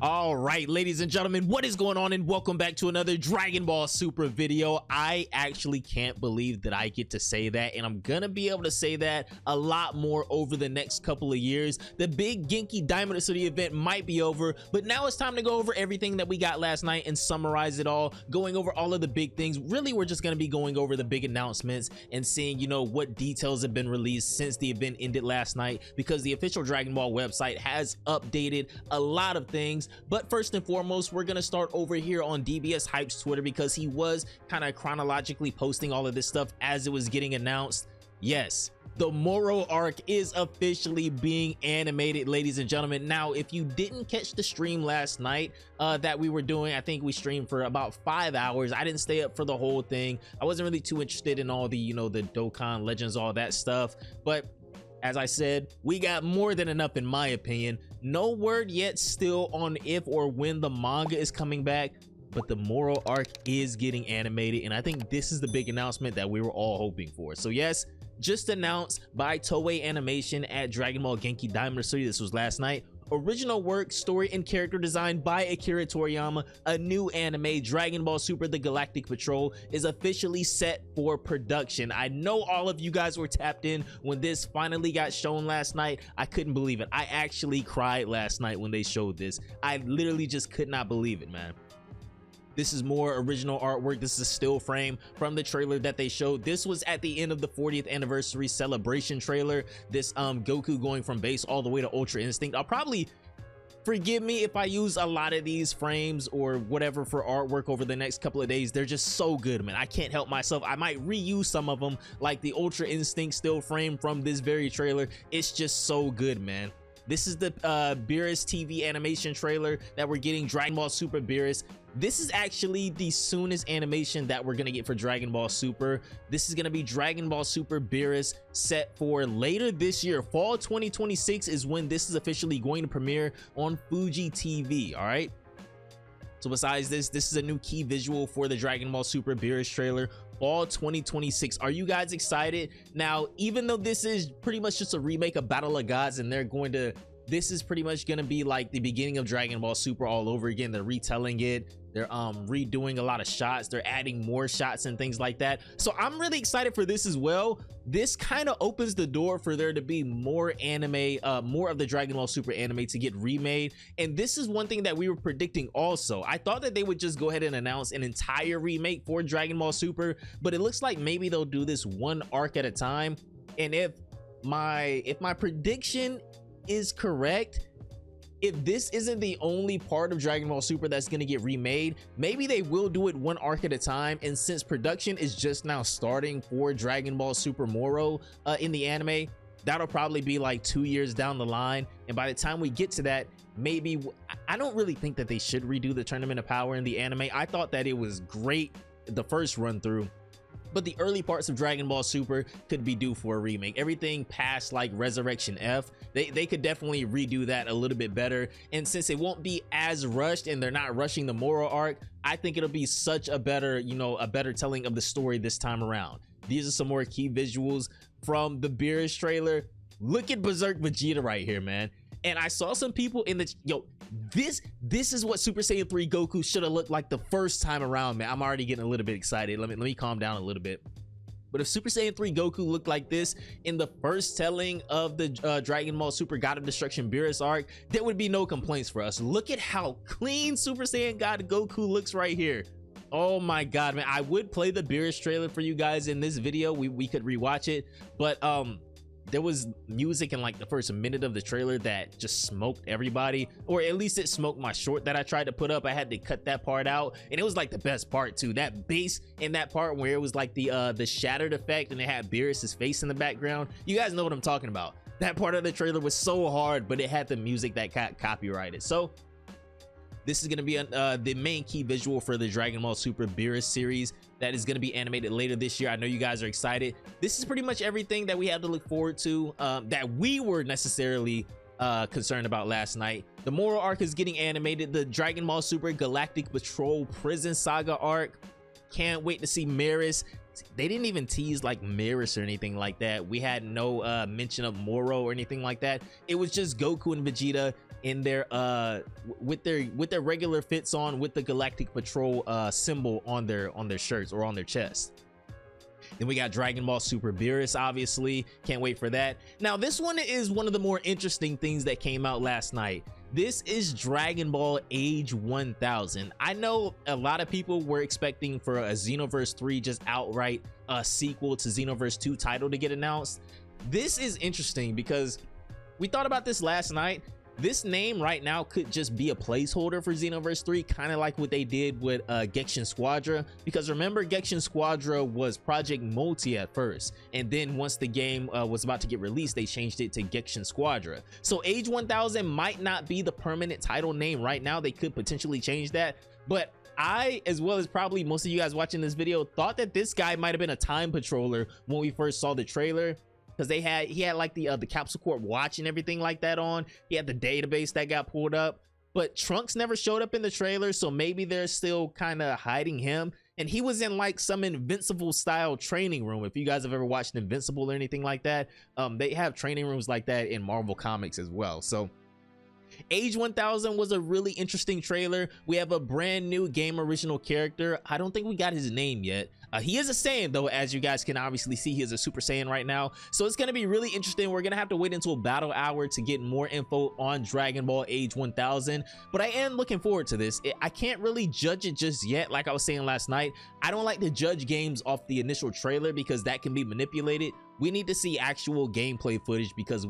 All right, ladies and gentlemen, what is going on, and welcome back to another Dragon Ball Super video. I actually can't believe that I get to say that, and I'm gonna be able to say that a lot more over the next couple of years. The big Genki Diamond City event might be over, but now it's time to go over everything that we got last night and summarize it all, going over all of the big things. Really, we're just gonna be going over the big announcements and seeing, what details have been released since the event ended last night, because the official Dragon Ball website has updated a lot of things. But first and foremost, we're gonna start over here on DBS Hype's Twitter, because he was kind of chronologically posting all of this stuff as it was getting announced. Yes, the Moro arc is officially being animated, ladies and gentlemen. Now, if you didn't catch the stream last night that we were doing, I think we streamed for about 5 hours. I didn't stay up for the whole thing. I wasn't really too interested in all the, the Dokkan Legends, all that stuff. But as I said, we got more than enough, in my opinion. No word yet still on if or when the manga is coming back, but the Morrow arc is getting animated, and I think this is the big announcement that we were all hoping for. So yes, just announced by Toei Animation at Dragon Ball Genki Diamond City. This was last night. Original work, story, and character design by Akira Toriyama. A new anime, Dragon Ball Super: The Galactic Patrol, is officially set for production. I know all of you guys were tapped in when this finally got shown last night. I couldn't believe it. I actually cried last night when they showed this. I literally just could not believe it, man. This is more original artwork. This is a still frame from the trailer that they showed. This was at the end of the 40th anniversary celebration trailer. This Goku going from base all the way to Ultra Instinct. I'll probably, forgive me if I use a lot of these frames or whatever for artwork over the next couple of days. They're just so good, man. I can't help myself. I might reuse some of them, like the Ultra Instinct still frame from this very trailer. It's just so good, man. This is the Beerus TV animation trailer that we're getting, Dragon Ball Super Beerus. This is actually the soonest animation that we're gonna get for Dragon Ball Super. This is gonna be Dragon Ball Super Beerus, set for later this year. Fall 2026 is when this is officially going to premiere on Fuji TV, all right? So besides this is a new key visual for the Dragon Ball Super Beerus trailer. Fall 2026. Are you guys excited? Now, even though this is pretty much just a remake of Battle of Gods, and this is pretty much gonna be like the beginning of Dragon Ball Super all over again. They're retelling it. They're redoing a lot of shots. They're adding more shots and things like that. So I'm really excited for this as well. This kind of opens the door for there to be more anime, more of the Dragon Ball Super anime to get remade. And this is one thing that we were predicting also. I thought that they would just go ahead and announce an entire remake for Dragon Ball Super, but it looks like maybe they'll do this one arc at a time. And if my prediction is correct, if this isn't the only part of Dragon Ball Super that's going to get remade, maybe they will do it one arc at a time. And since production is just now starting for Dragon Ball Super Morrow in the anime, that'll probably be like 2 years down the line. And by the time we get to that, maybe I don't really think that they should redo the Tournament of Power in the anime. I thought that it was great the first run through, but the early parts of Dragon Ball Super could be due for a remake. Everything past like Resurrection F, they could definitely redo that a little bit better. And since it won't be as rushed and they're not rushing the Moro arc, I think it'll be such a better, a better telling of the story this time around. These are some more key visuals from the Beerus trailer. Look at Berserk Vegeta right here, man. And I saw some people in the this is what Super Saiyan 3 Goku should have looked like the first time around, man. I'm already getting a little bit excited. Let me calm down a little bit. But if Super Saiyan 3 Goku looked like this in the first telling of the Dragon Ball Super God of Destruction Beerus arc, there would be no complaints for us. Look at how clean Super Saiyan God Goku looks right here. Oh my god, man. I would play the Beerus trailer for you guys in this video. We could rewatch it, but there was music in like the first minute of the trailer that just smoked everybody, or at least it smoked my short that I tried to put up. I had to cut that part out, and it was like the best part too. That bass in that part where it was like the shattered effect and it had Beerus's face in the background. You guys know what I'm talking about. That part of the trailer was so hard, but it had the music that got copyrighted. So this is going to be the main key visual for the Dragon Ball Super Beerus series that is going to be animated later this year. I know you guys are excited. This is pretty much everything that we have to look forward to, that we were necessarily concerned about last night. The Moro arc is getting animated. The Dragon Ball Super Galactic Patrol Prison Saga arc. Can't wait to see Maris. They didn't even tease like Maris or anything like that. We had no mention of Moro or anything like that. It was just Goku and Vegeta in their with their regular fits on, with the Galactic Patrol symbol on their shirts or on their chest. Then we got Dragon Ball Super Beerus, obviously. Can't wait for that. Now, this one is one of the more interesting things that came out last night. This is Dragon Ball Age 1000. I know a lot of people were expecting for a Xenoverse 3 just outright sequel to Xenoverse 2 title to get announced. This is interesting because we thought about this last night. This name right now could just be a placeholder for Xenoverse 3, kind of like what they did with Gexen Squadra, because remember, Gexen Squadra was Project Multi at first, and then once the game was about to get released, they changed it to Gexen Squadra. So Age 1000 might not be the permanent title name right now. They could potentially change that, but I, as well as probably most of you guys watching this video, thought that this guy might have been a time patroller when we first saw the trailer, because he had like the Capsule Corp watch and everything like that on. He had the database that got pulled up, but Trunks never showed up in the trailer, so maybe they're still kind of hiding him. And he was in like some Invincible style training room. If you guys have ever watched Invincible or anything like that, they have training rooms like that in Marvel Comics as well. So Age 1000 was a really interesting trailer. We have a brand new game original character. I don't think we got his name yet. He is a Saiyan though, as you guys can obviously see. He is a Super Saiyan right now, so it's going to be really interesting. We're going to have to wait until Battle Hour to get more info on Dragon Ball Age 1000, but I am looking forward to this. I can't really judge it just yet. Like I was saying last night, I don't like to judge games off the initial trailer because that can be manipulated. We need to see actual gameplay footage because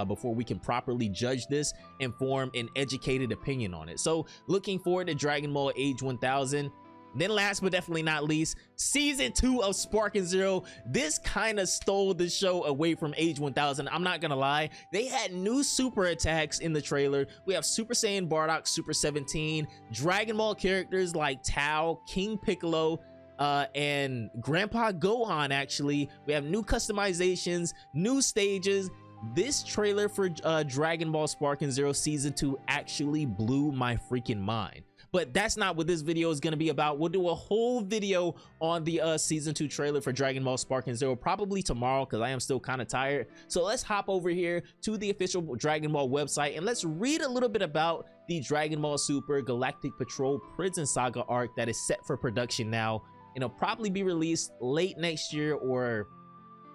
before we can properly judge this and form an educated opinion on it. So looking forward to Dragon Ball Age 1000. Then last but definitely not least, season 2 of Sparking Zero. This kind of stole the show away from Age 1000. I'm not gonna lie, they had new super attacks in the trailer. We have Super Saiyan Bardock, Super 17, Dragon Ball characters like Tao, King Piccolo, and Grandpa Gohan. Actually, we have new customizations, new stages. This trailer for Dragon Ball Sparking Zero season 2 actually blew my freaking mind. But that's not what this video is going to be about. We'll do a whole video on the season 2 trailer for Dragon Ball Sparking Zero probably tomorrow, because I am still kind of tired. So let's hop over here to the official Dragon Ball website and let's read a little bit about the Dragon Ball Super Galactic Patrol Prison Saga arc that is set for production now. It'll probably be released late next year or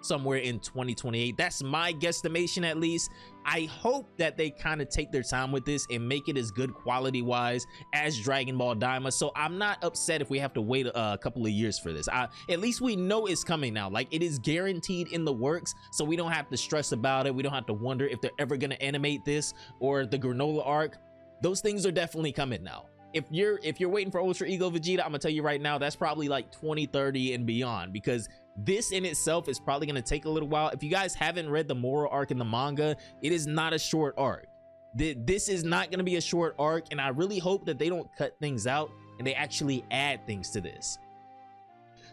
somewhere in 2028. That's my guesstimation, at least. I hope that they kind of take their time with this and make it as good quality wise as Dragon Ball Daima. So I'm not upset if we have to wait a couple of years for this. At least we know it's coming now. Like, it is guaranteed in the works, so we don't have to stress about it. We don't have to wonder if they're ever going to animate this or the granola arc. Those things are definitely coming now. If you're waiting for Ultra Ego Vegeta, I'm gonna tell you right now, that's probably like 2030 and beyond, because this in itself is probably gonna take a little while. If you guys haven't read the Moro arc in the manga, it is not a short arc. This is not gonna be a short arc, and I really hope that they don't cut things out and they actually add things to this.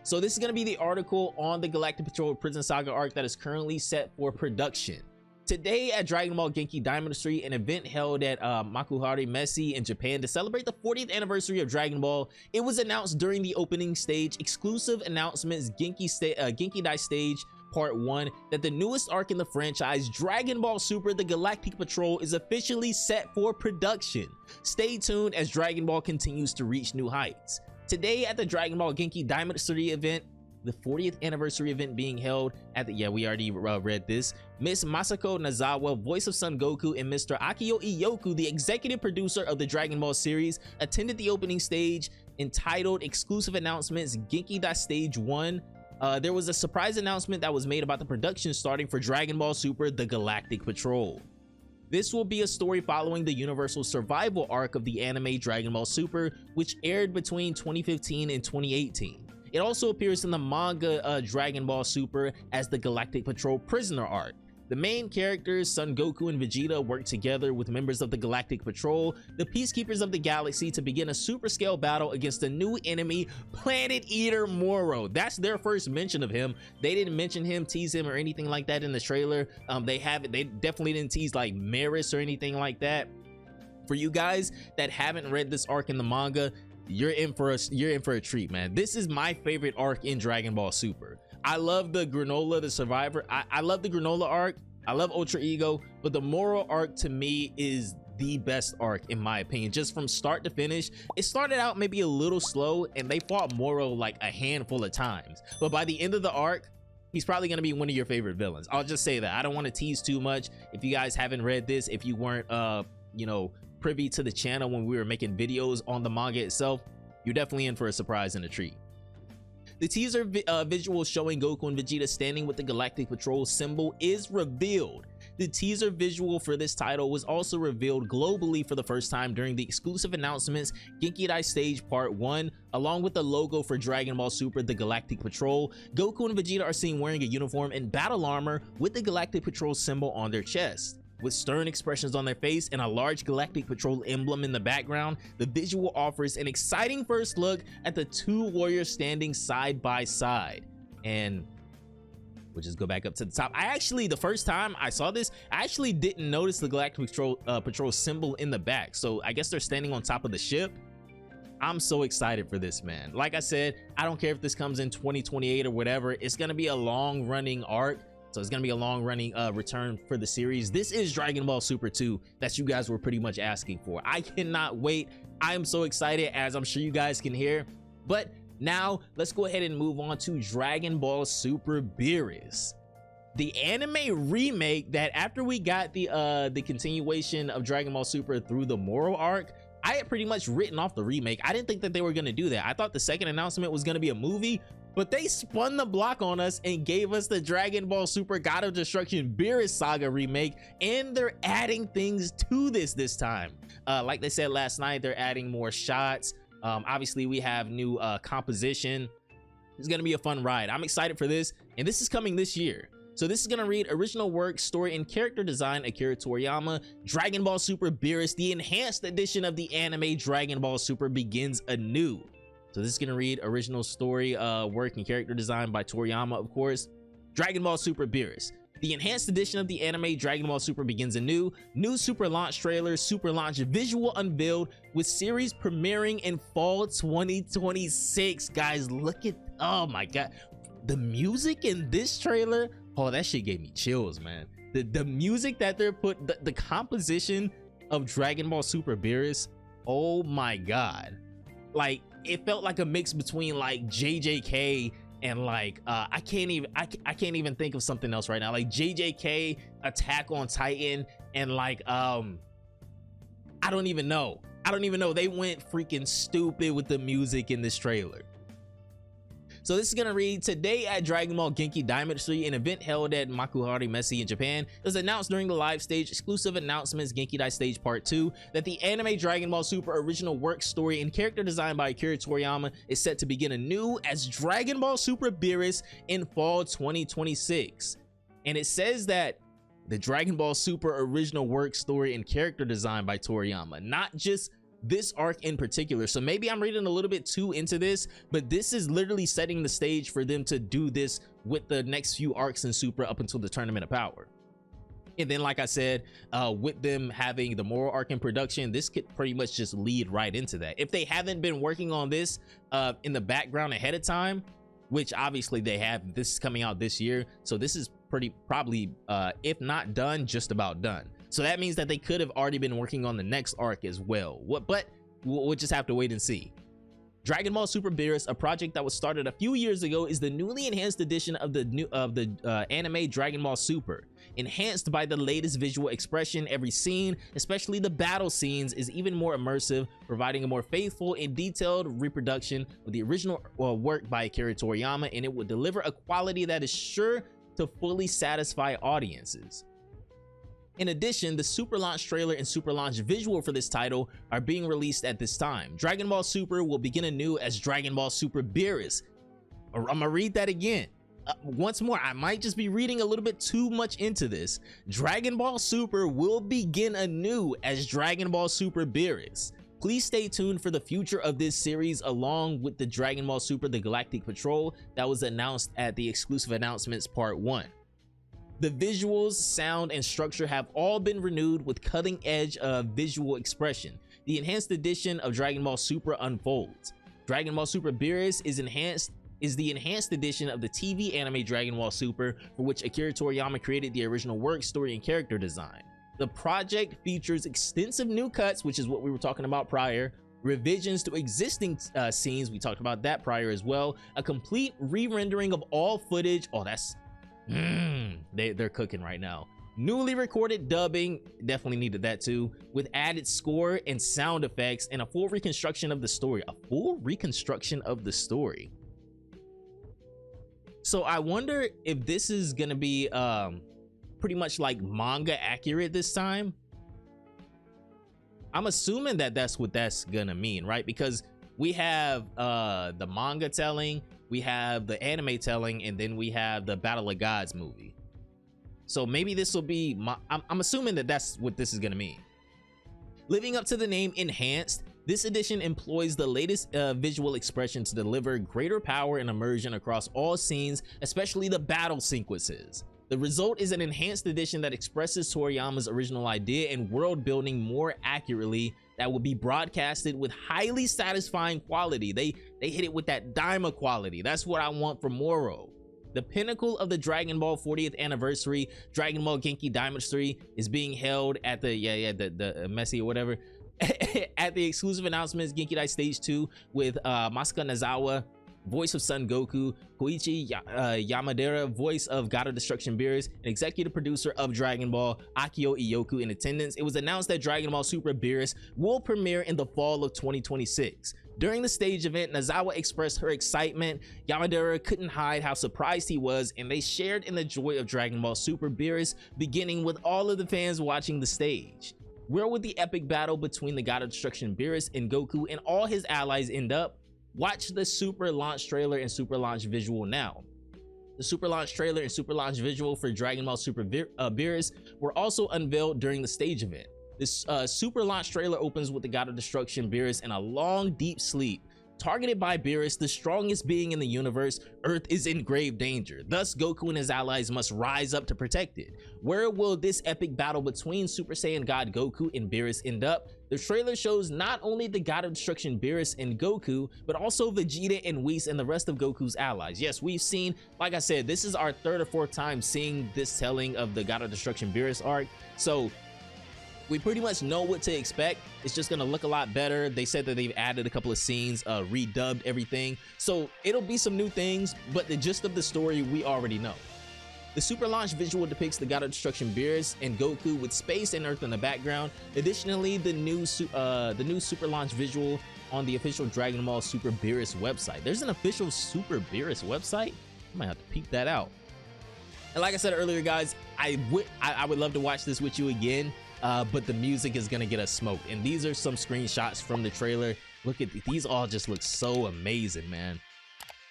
So this is gonna be the article on the Galactic Patrol Prison Saga arc that is currently set for production. Today at Dragon Ball Genki Dynasty, an event held at Makuhari Messe in Japan to celebrate the 40th anniversary of Dragon Ball, it was announced during the opening stage exclusive announcements Genki Dai Stage Part 1 that the newest arc in the franchise, Dragon Ball Super The Galactic Patrol, is officially set for production. Stay tuned as Dragon Ball continues to reach new heights. Today at the Dragon Ball Genki Dynasty event, the 40th anniversary event being held at the, we already read this, Miss Masako Nazawa, voice of Son Goku, and Mr. Akio Iyoku, the executive producer of the Dragon Ball series, attended the opening stage entitled Exclusive Announcements Genki Dai Stage 1. There was a surprise announcement that was made about the production starting for Dragon Ball Super The Galactic Patrol. This will be a story following the Universal Survival arc of the anime Dragon Ball Super, which aired between 2015 and 2018. It also appears in the manga Dragon Ball Super as the Galactic Patrol Prisoner arc. The main characters, Son Goku and Vegeta, work together with members of the Galactic Patrol, the Peacekeepers of the Galaxy, to begin a super scale battle against a new enemy, Planet Eater Moro. That's their first mention of him. They didn't mention him, tease him, or anything like that in the trailer. They definitely didn't tease like Maris or anything like that. For you guys that haven't read this arc in the manga, you're in for a treat, man. This is my favorite arc in Dragon Ball Super. I love the Granola, the Survivor. I love the Granola arc. I love Ultra Ego, but the Moro arc to me is the best arc in my opinion, just from start to finish. It started out maybe a little slow and they fought Moro like a handful of times, but by the end of the arc, he's probably going to be one of your favorite villains. I'll just say that. I don't want to tease too much. If you guys haven't read this, if you weren't you know, privy to the channel when we were making videos on the manga itself, you're definitely in for a surprise and a treat. The teaser visual showing Goku and Vegeta standing with the Galactic Patrol symbol is revealed. The teaser visual for this title was also revealed globally for the first time during the exclusive announcements Genki Stage Part 1, along with the logo for Dragon Ball Super The Galactic Patrol. Goku and Vegeta are seen wearing a uniform and battle armor with the Galactic Patrol symbol on their chest. With stern expressions on their face and a large Galactic Patrol emblem in the background, the visual offers an exciting first look at the two warriors standing side by side. And we'll just go back up to the top. The first time I saw this, I actually didn't notice the Galactic Patrol symbol in the back. So I guess they're standing on top of the ship. I'm so excited for this, man. Like I said, I don't care if this comes in 2028 or whatever. It's going to be a long running arc. So it's going to be a long running return for the series. This is Dragon Ball Super 2 that you guys were pretty much asking for. I cannot wait. I am so excited, as I'm sure you guys can hear. But now let's go ahead and move on to Dragon Ball Super Beerus, the anime remake that after we got the continuation of Dragon Ball Super through the Moro arc, I had pretty much written off the remake. I didn't think that they were going to do that. I thought the second announcement was going to be a movie, but they spun the block on us and gave us the Dragon Ball Super God of Destruction Beerus Saga remake, and they're adding things to this time. Like they said last night, they're adding more shots. Obviously we have new composition. It's gonna be a fun ride. I'm excited for this, and this is coming this year. So this is gonna read original work, story, and character design Akira Toriyama. Dragon Ball Super Beerus, the enhanced edition of the anime Dragon Ball Super, begins anew. So this is gonna read original story, work, and character design by Toriyama, of course. Dragon Ball Super Beerus, the enhanced edition of the anime Dragon Ball Super begins anew. New Super Launch trailer, Super Launch visual unveiled, with series premiering in fall 2026. Guys, look at, oh my god, the music in this trailer. Oh, that shit gave me chills, man. The music that they're the composition of Dragon Ball Super Beerus, oh my god. Like, it felt like a mix between like JJK and like I can't even think of something else right now, like JJK, Attack on Titan, and like I don't even know. They went freaking stupid with the music in this trailer. So this is gonna read, today at Dragon Ball Genki Dynasty, an event held at Makuhari Messe in Japan, it was announced during the live stage exclusive announcements Genki Stage Part 2 that the anime Dragon Ball Super original work, story, and character design by Akira Toriyama is set to begin anew as Dragon Ball Super Beerus in fall 2026. And it says that the Dragon Ball Super original work, story, and character design by Toriyama, not just this arc in particular. So maybe I'm reading a little bit too into this, but this is literally setting the stage for them to do this with the next few arcs in Super up until the Tournament of Power. And then, like I said, with them having the Moro arc in production, this could pretty much just lead right into that. If they haven't been working on this in the background ahead of time, which obviously they have, this is coming out this year, so this is probably if not done, just about done. So that means that they could have already been working on the next arc as well. But we'll just have to wait and see. Dragon Ball Super Beerus, a project that was started a few years ago, is the newly enhanced edition of the anime Dragon Ball Super. Enhanced by the latest visual expression, every scene, especially the battle scenes, is even more immersive, providing a more faithful and detailed reproduction of the original work by Akira Toriyama, and it will deliver a quality that is sure to fully satisfy audiences. In addition, the Super Launch trailer and Super Launch visual for this title are being released at this time. Dragon Ball Super will begin anew as Dragon Ball Super Beerus. I'm gonna read that again. Once more, I might just be reading a little bit too much into this. Dragon Ball Super will begin anew as Dragon Ball Super Beerus. Please stay tuned for the future of this series, along with the Dragon Ball Super The Galactic Patrol that was announced at the exclusive announcements Part 1. The visuals, sound, and structure have all been renewed with cutting-edge visual expression. The enhanced edition of Dragon Ball Super unfolds. Dragon Ball Super Beerus is the enhanced edition of the TV anime Dragon Ball Super, for which Akira Toriyama created the original work, story, and character design. The project features extensive new cuts, which is what we were talking about prior, revisions to existing scenes, we talked about that prior as well, a complete re-rendering of all footage. Oh, that's they're cooking right now. Newly recorded dubbing, definitely needed that too, with added score and sound effects, and a full reconstruction of the story. A full reconstruction of the story. So I wonder if this is gonna be pretty much like manga accurate this time. I'm assuming that that's what that's gonna mean, right? Because we have the manga telling, we have the anime telling, and then we have the Battle of Gods movie. So maybe this will be I'm assuming that that's what this is gonna mean. Living up to the name Enhanced, this edition employs the latest visual expression to deliver greater power and immersion across all scenes, especially the battle sequences. The result is an enhanced edition that expresses Toriyama's original idea and world building more accurately, that will be broadcasted with highly satisfying quality. They hit it with that Daima quality. That's what I want from Moro. The pinnacle of the Dragon Ball 40th anniversary, Dragon Ball Genki Diamond 3, is being held at the the Messi or whatever at the exclusive announcements Genki Dai Stage 2 with Masaka Nozawa, voice of Son Goku, Koichi Yamadera, voice of God of Destruction Beerus, and executive producer of Dragon Ball, Akio Iyoku, in attendance. It was announced that Dragon Ball Super Beerus will premiere in the fall of 2026. During the stage event, Nozawa expressed her excitement. Yamadera couldn't hide how surprised he was, and they shared in the joy of Dragon Ball Super Beerus, beginning with all of the fans watching the stage. Where would the epic battle between the God of Destruction Beerus and Goku and all his allies end up? Watch the super launch trailer and super launch visual now. The super launch trailer and super launch visual for Dragon Ball Super Beerus were also unveiled during the stage event. This super launch trailer opens with the God of Destruction Beerus in a long, deep sleep. Targeted by Beerus, the strongest being in the universe, Earth is in grave danger. Thus, Goku and his allies must rise up to protect it. Where will this epic battle between Super Saiyan God Goku and Beerus end up? The trailer shows not only the God of Destruction Beerus and Goku, but also Vegeta and Whis and the rest of Goku's allies. Yes, we've seen, like I said, this is our third or fourth time seeing this telling of the God of Destruction Beerus arc. So we pretty much know what to expect. It's just gonna look a lot better. They said that they've added a couple of scenes, redubbed everything. So it'll be some new things, but the gist of the story we already know. The super launch visual depicts the God of Destruction Beerus and Goku with space and Earth in the background. Additionally, the new super launch visual on the official Dragon Ball Super Beerus website. There's an official Super Beerus website. I might have to peek that out. And like I said earlier, guys, I would love to watch this with you again. But the music is gonna get us smoked, and these are some screenshots from the trailer. Look at these, all just look so amazing, man.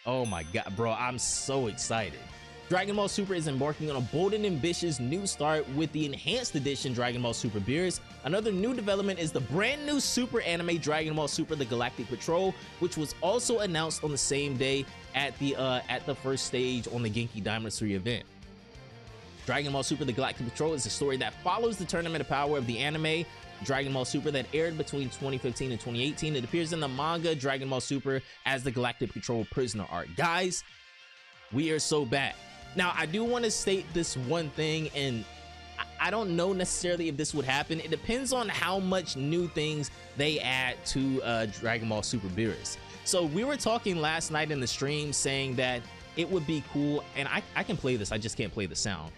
Oh my god, bro, I'm so excited. Dragon Ball Super is embarking on a bold and ambitious new start with the enhanced edition Dragon Ball Super Beerus. Another new development is the brand new super anime Dragon Ball Super The Galactic Patrol, which was also announced on the same day at the first stage on the Genki Diamond 3 event. Dragon Ball Super The Galactic Patrol is a story that follows the Tournament of Power of the anime Dragon Ball Super that aired between 2015 and 2018. It appears in the manga Dragon Ball Super as the Galactic Patrol Prisoner arc. Guys, we are so back. Now, I do want to state this one thing, and I don't know necessarily if this would happen. It depends on how much new things they add to Dragon Ball Super Beerus. So we were talking last night in the stream saying that it would be cool, and I can play this, I just can't play the sound.